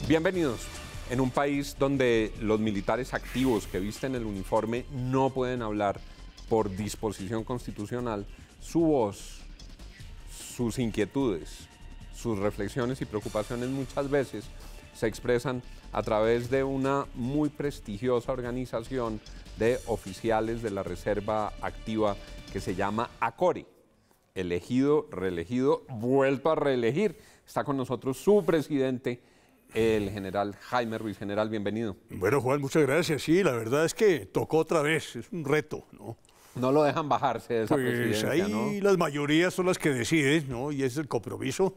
Bienvenidos. En un país donde los militares activos que visten el uniforme no pueden hablar por disposición constitucional, su voz, sus inquietudes, sus reflexiones y preocupaciones muchas veces se expresan a través de una muy prestigiosa organización de oficiales de la Reserva Activa que se llama ACORE. Elegido, reelegido, vuelto a reelegir. Está con nosotros su presidente, el general Jaime Ruiz. General, bienvenido. Bueno, Juan, muchas gracias. Sí, la verdad es que tocó otra vez, es un reto, ¿no? No lo dejan bajarse de esa presidencia, ahí ¿no? Las mayorías son las que deciden, ¿no? Y es el compromiso.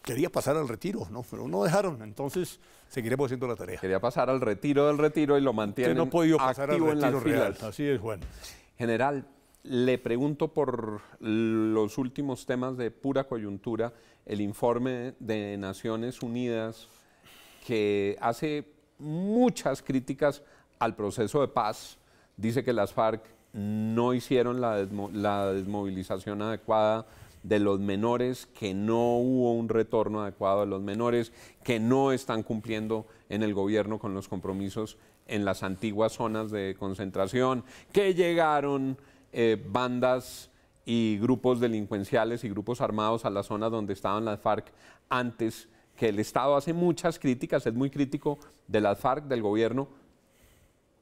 Quería pasar al retiro, ¿no? Pero no dejaron, entonces seguiremos haciendo la tarea. Quería pasar al retiro del retiro y lo mantienen no ha podido pasar activo al en las retiro real. filas. Así es, Juan. General, le pregunto por los últimos temas de pura coyuntura, el informe de Naciones Unidas que hace muchas críticas al proceso de paz, dice que las FARC no hicieron la desmovilización adecuada de los menores, que no hubo un retorno adecuado de los menores, que no están cumpliendo en el gobierno con los compromisos en las antiguas zonas de concentración, que llegaron bandas y grupos delincuenciales y grupos armados a las zonas donde estaban las FARC antes, que el Estado hace muchas críticas, es muy crítico de las FARC, del gobierno,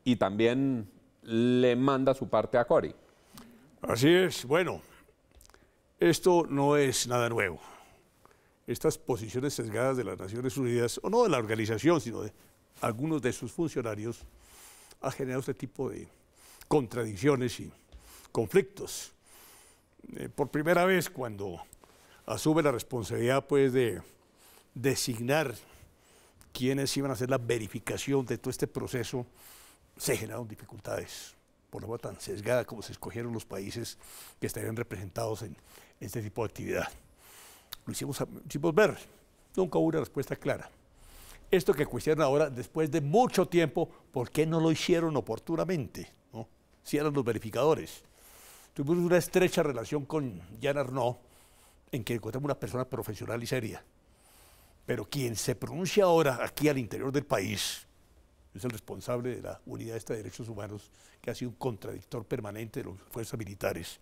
y también le manda su parte a ACORE. Así es, bueno, esto no es nada nuevo. Estas posiciones sesgadas de las Naciones Unidas, o no de la organización, sino de algunos de sus funcionarios, ha generado este tipo de contradicciones y conflictos. Por primera vez, cuando asume la responsabilidad pues, de designar quiénes iban a hacer la verificación de todo este proceso, se generaron dificultades por la forma tan sesgada como se escogieron los países que estarían representados en este tipo de actividad. Lo hicimos ver, nunca hubo una respuesta clara. Esto que cuestionan ahora, después de mucho tiempo, ¿por qué no lo hicieron oportunamente? ¿No? Si eran los verificadores. Tuvimos una estrecha relación con Jean Arnaud, en que encontramos una persona profesional y seria. Pero quien se pronuncia ahora aquí al interior del país es el responsable de la Unidad de Derechos Humanos, que ha sido un contradictor permanente de las fuerzas militares.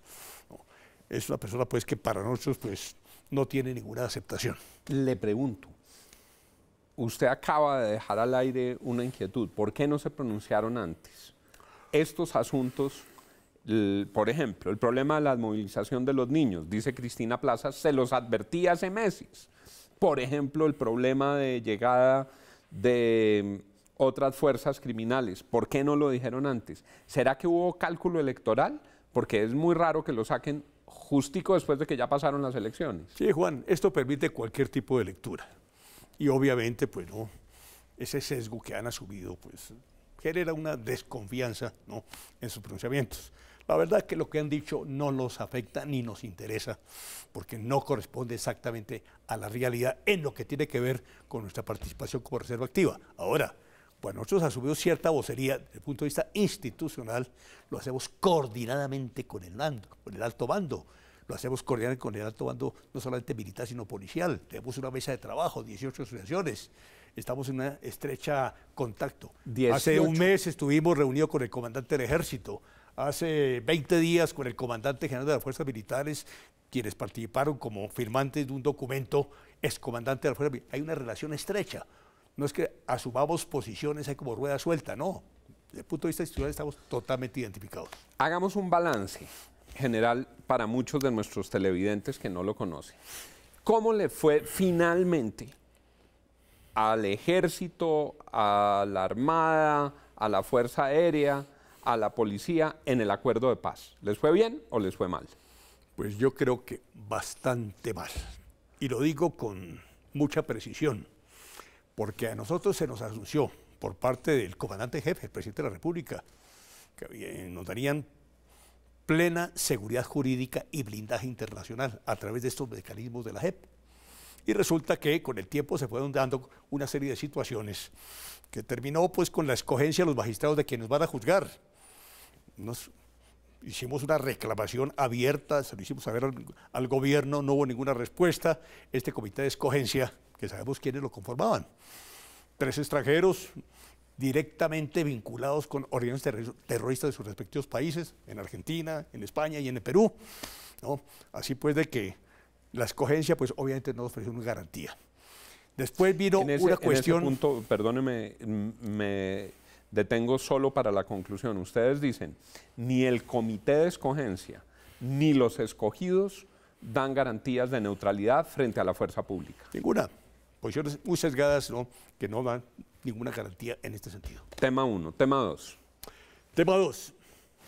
¿No? Es una persona pues, que para nosotros pues, no tiene ninguna aceptación. Le pregunto, usted acaba de dejar al aire una inquietud. ¿Por qué no se pronunciaron antes? Estos asuntos, por ejemplo, el problema de la movilización de los niños, dice Cristina Plaza, se los advertí hace meses. Por ejemplo, el problema de llegada de otras fuerzas criminales, ¿por qué no lo dijeron antes? ¿Será que hubo cálculo electoral? Porque es muy raro que lo saquen justico después de que ya pasaron las elecciones. Sí, Juan, esto permite cualquier tipo de lectura. Y obviamente, pues no, ese sesgo que han asumido, pues genera una desconfianza, ¿no?, en sus pronunciamientos. La verdad es que lo que han dicho no nos afecta ni nos interesa, porque no corresponde exactamente a la realidad en lo que tiene que ver con nuestra participación como Reserva Activa. Ahora, cuando nosotros asumimos cierta vocería desde el punto de vista institucional, lo hacemos coordinadamente con el alto mando. Lo hacemos coordinadamente con el alto mando, no solamente militar, sino policial. Tenemos una mesa de trabajo, 18 asociaciones. Estamos en un estrecha contacto. 18. Hace un mes estuvimos reunidos con el comandante del Ejército. Hace 20 días con el comandante general de las Fuerzas Militares, quienes participaron como firmantes de un documento, excomandante de las Fuerzas Militares. Hay una relación estrecha. No es que asumamos posiciones ahí como rueda suelta, no. Desde el punto de vista institucional estamos totalmente identificados. Hagamos un balance general para muchos de nuestros televidentes que no lo conocen. ¿Cómo le fue finalmente al Ejército, a la Armada, a la Fuerza Aérea, a la Policía en el acuerdo de paz? ¿Les fue bien o les fue mal? Pues yo creo que bastante mal. Y lo digo con mucha precisión, porque a nosotros se nos anunció por parte del comandante jefe, el presidente de la República, que nos darían plena seguridad jurídica y blindaje internacional a través de estos mecanismos de la JEP. Y resulta que con el tiempo se fueron dando una serie de situaciones que terminó pues con la escogencia de los magistrados de quienes van a juzgar. Hicimos una reclamación abierta, se lo hicimos saber al gobierno, no hubo ninguna respuesta. Este comité de escogencia que sabemos quiénes lo conformaban. 3 extranjeros directamente vinculados con organizaciones terroristas de sus respectivos países, en Argentina, en España y en el Perú, ¿no? Así pues de que la escogencia, pues obviamente no ofreció una garantía. Después vino una cuestión... En ese punto, perdóneme, me detengo solo para la conclusión. Ustedes dicen, ni el comité de escogencia, ni los escogidos dan garantías de neutralidad frente a la fuerza pública. Ninguna. Posiciones muy sesgadas, ¿no?, que no dan ninguna garantía en este sentido. Tema 1. Tema 2. Tema 2.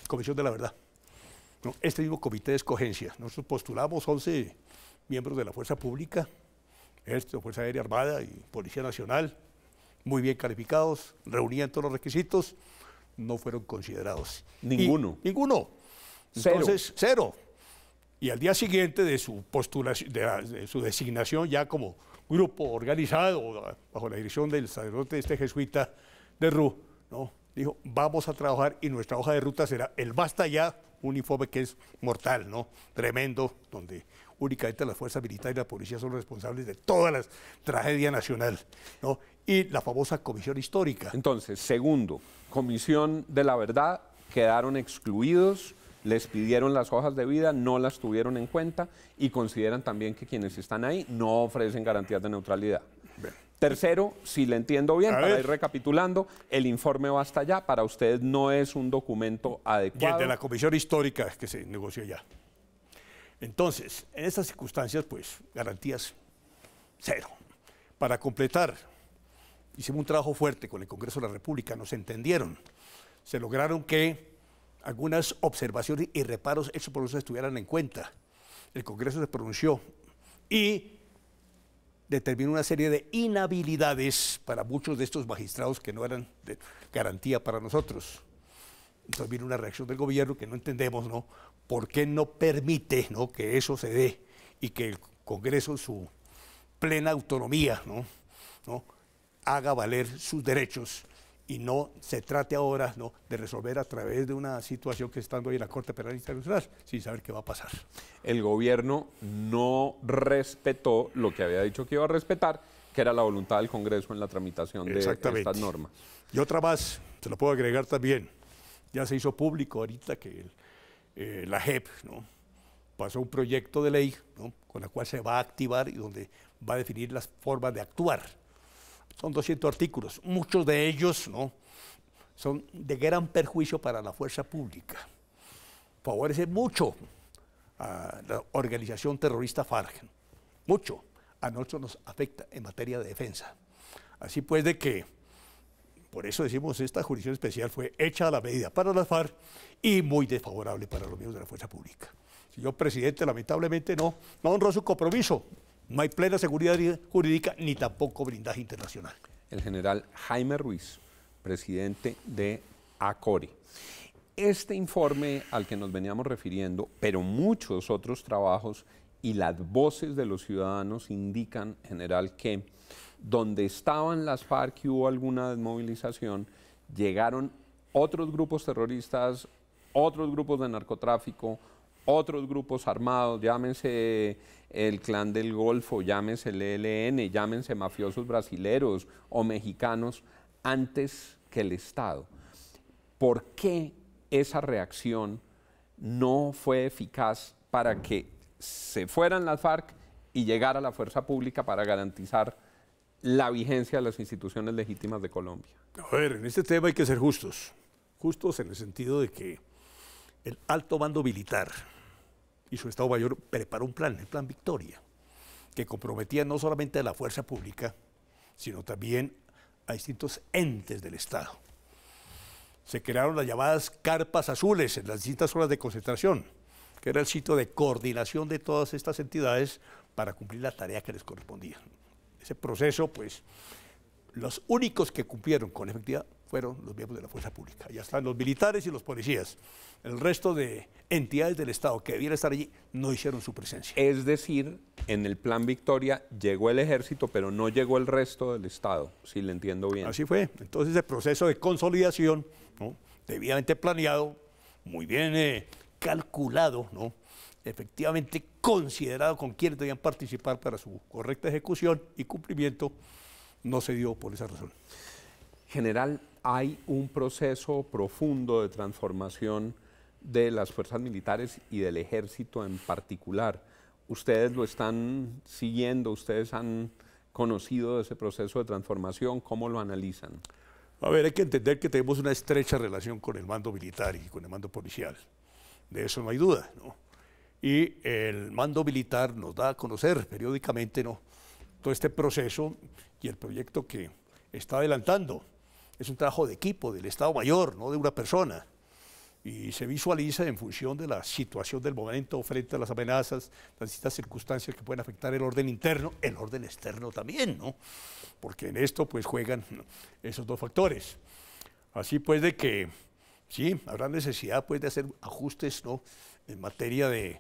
Comisión de la Verdad. ¿No? Este mismo comité de escogencia. Nosotros postulamos 11 miembros de la fuerza pública, Ejército, Fuerza Aérea Armada y Policía Nacional, muy bien calificados, reunían todos los requisitos, no fueron considerados. Ninguno. Ninguno. Cero. Entonces, 0. Y al día siguiente de su postulación, de su designación ya como grupo organizado bajo la dirección del sacerdote jesuita de RU, ¿no?, dijo, vamos a trabajar y nuestra hoja de ruta será el basta ya, un informe que es mortal, ¿no?, tremendo, donde únicamente las fuerzas militares y la policía son los responsables de toda la tragedia nacional, ¿no?, y la famosa comisión histórica. Entonces, segundo, Comisión de la Verdad, quedaron excluidos, les pidieron las hojas de vida, no las tuvieron en cuenta y consideran también que quienes están ahí no ofrecen garantías de neutralidad. Bien. Tercero, si le entiendo bien, para ir recapitulando, el informe basta ya, para usted no es un documento adecuado. Y el de la comisión histórica que se negoció ya. Entonces, en estas circunstancias, pues, garantías 0. Para completar, hicimos un trabajo fuerte con el Congreso de la República, nos entendieron, se lograron que algunas observaciones y reparos hechos por nosotros estuvieran en cuenta. El Congreso se pronunció y determinó una serie de inhabilidades para muchos de estos magistrados que no eran de garantía para nosotros. Entonces vino una reacción del gobierno que no entendemos, ¿no?, por qué no permite, ¿no?, que eso se dé y que el Congreso, su plena autonomía, ¿no?, haga valer sus derechos y no se trate ahora, ¿no?, de resolver a través de una situación que está estando ahí en la Corte Penal Internacional sin saber qué va a pasar. El gobierno no respetó lo que había dicho que iba a respetar, que era la voluntad del Congreso en la tramitación de estas normas. Y otra más, se lo puedo agregar también, ya se hizo público ahorita que la JEP, ¿no?, pasó un proyecto de ley, ¿no?, con la cual se va a activar y donde va a definir las formas de actuar. Son 200 artículos, muchos de ellos, ¿no?, son de gran perjuicio para la fuerza pública. Favorece mucho a la organización terrorista FARC, mucho. A nosotros nos afecta en materia de defensa. Así pues de que, por eso decimos, esta jurisdicción especial fue hecha a la medida para las FARC y muy desfavorable para los miembros de la fuerza pública. Señor presidente, lamentablemente no honró su compromiso. No hay plena seguridad jurídica ni tampoco blindaje internacional. El general Jaime Ruiz, presidente de ACORE. Este informe al que nos veníamos refiriendo, pero muchos otros trabajos y las voces de los ciudadanos indican, general, que donde estaban las FARC y hubo alguna desmovilización, llegaron otros grupos terroristas, otros grupos de narcotráfico, otros grupos armados, llámense el Clan del Golfo, llámense el ELN, llámense mafiosos brasileros o mexicanos, antes que el Estado. ¿Por qué esa reacción no fue eficaz para que se fueran las FARC y llegara la fuerza pública para garantizar la vigencia de las instituciones legítimas de Colombia? A ver, en este tema hay que ser justos. Justos en el sentido de que el alto mando militar y su Estado Mayor preparó un plan, el Plan Victoria, que comprometía no solamente a la fuerza pública, sino también a distintos entes del Estado. Se crearon las llamadas carpas azules en las distintas zonas de concentración, que era el sitio de coordinación de todas estas entidades para cumplir la tarea que les correspondía. Ese proceso, pues, los únicos que cumplieron con efectividad fueron los miembros de la fuerza pública. Ya están los militares y los policías. El resto de entidades del Estado que debieran estar allí no hicieron su presencia. Es decir, en el Plan Victoria llegó el ejército, pero no llegó el resto del Estado, si le entiendo bien. Así fue. Entonces el proceso de consolidación, ¿no?, debidamente planeado, muy bien calculado, ¿no?, efectivamente considerado con quienes debían participar para su correcta ejecución y cumplimiento, no se dio por esa razón. General, hay un proceso profundo de transformación de las fuerzas militares y del ejército en particular. Ustedes lo están siguiendo, ustedes han conocido ese proceso de transformación, ¿cómo lo analizan? A ver, hay que entender que tenemos una estrecha relación con el mando militar y con el mando policial. De eso no hay duda, ¿no? Y el mando militar nos da a conocer periódicamente, ¿no?, todo este proceso y el proyecto que está adelantando. Es un trabajo de equipo, del Estado Mayor, no de una persona. Y se visualiza en función de la situación del momento frente a las amenazas, las distintas circunstancias que pueden afectar el orden interno, el orden externo también, ¿no? Porque en esto pues juegan esos dos factores. Así pues de que sí, habrá necesidad pues de hacer ajustes, ¿no?, en materia de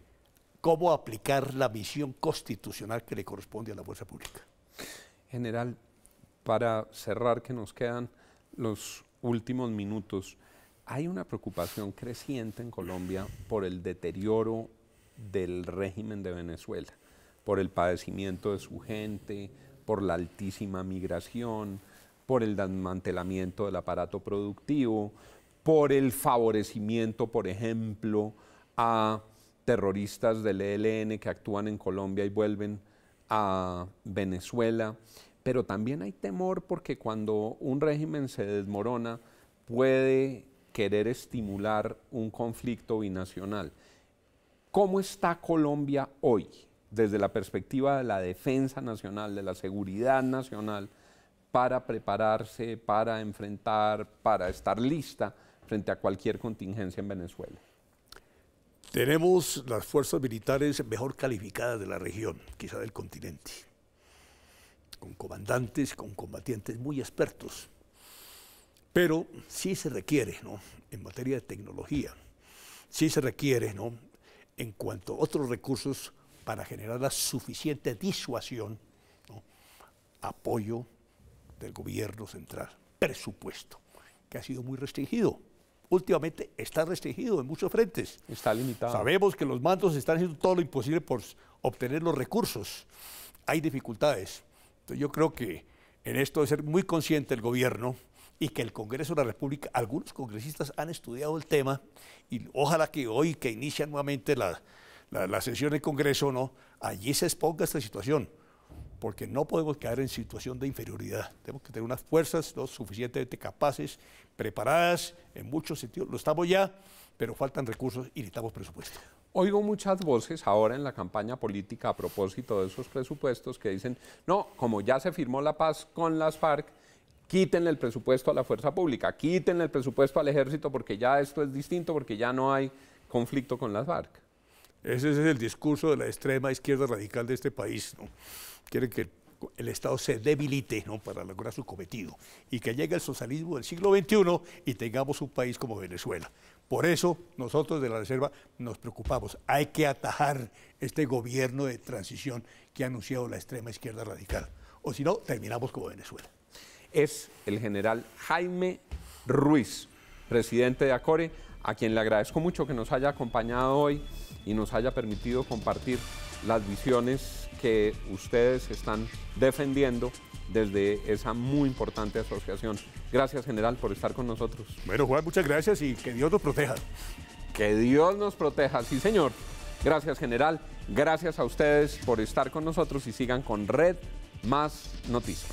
cómo aplicar la misión constitucional que le corresponde a la fuerza pública. General, para cerrar, que nos quedan los últimos minutos, hay una preocupación creciente en Colombia por el deterioro del régimen de Venezuela, por el padecimiento de su gente, por la altísima migración, por el desmantelamiento del aparato productivo, por el favorecimiento, por ejemplo, a terroristas del ELN que actúan en Colombia y vuelven a Venezuela. Pero también hay temor porque cuando un régimen se desmorona puede querer estimular un conflicto binacional. ¿Cómo está Colombia hoy desde la perspectiva de la defensa nacional, de la seguridad nacional, para prepararse, para enfrentar, para estar lista frente a cualquier contingencia en Venezuela? Tenemos las fuerzas militares mejor calificadas de la región, quizá del continente, con comandantes, con combatientes muy expertos. Pero sí se requiere, ¿no?, en materia de tecnología, sí se requiere, ¿no?, en cuanto a otros recursos para generar la suficiente disuasión, ¿no?, apoyo del gobierno central, presupuesto, que ha sido muy restringido. Últimamente está restringido en muchos frentes. Está limitado. Sabemos que los mandos están haciendo todo lo imposible por obtener los recursos. Hay dificultades. Entonces yo creo que en esto debe ser muy consciente el gobierno y que el Congreso de la República, algunos congresistas han estudiado el tema y ojalá que hoy que inicia nuevamente la sesión del Congreso, ¿no?, allí se exponga esta situación, porque no podemos caer en situación de inferioridad. Tenemos que tener unas fuerzas, ¿no?, suficientemente capaces, preparadas en muchos sentidos. Lo estamos ya, pero faltan recursos y necesitamos presupuesto. Oigo muchas voces ahora en la campaña política a propósito de esos presupuestos que dicen, no, como ya se firmó la paz con las FARC, quítenle el presupuesto a la fuerza pública, quítenle el presupuesto al ejército porque ya esto es distinto, porque ya no hay conflicto con las FARC. Ese es el discurso de la extrema izquierda radical de este país, ¿no? Quieren que el Estado se debilite, ¿no?, para lograr su cometido y que llegue el socialismo del siglo XXI y tengamos un país como Venezuela. Por eso nosotros de la Reserva nos preocupamos. Hay que atajar este gobierno de transición que ha anunciado la extrema izquierda radical, o si no, terminamos como Venezuela. Es el general Jaime Ruiz, presidente de ACORE, a quien le agradezco mucho que nos haya acompañado hoy y nos haya permitido compartir las visiones que ustedes están defendiendo desde esa muy importante asociación. Gracias, general, por estar con nosotros. Bueno, Juan, muchas gracias y que Dios nos proteja. Que Dios nos proteja, sí, señor. Gracias, general. Gracias a ustedes por estar con nosotros y sigan con Red Más Noticias.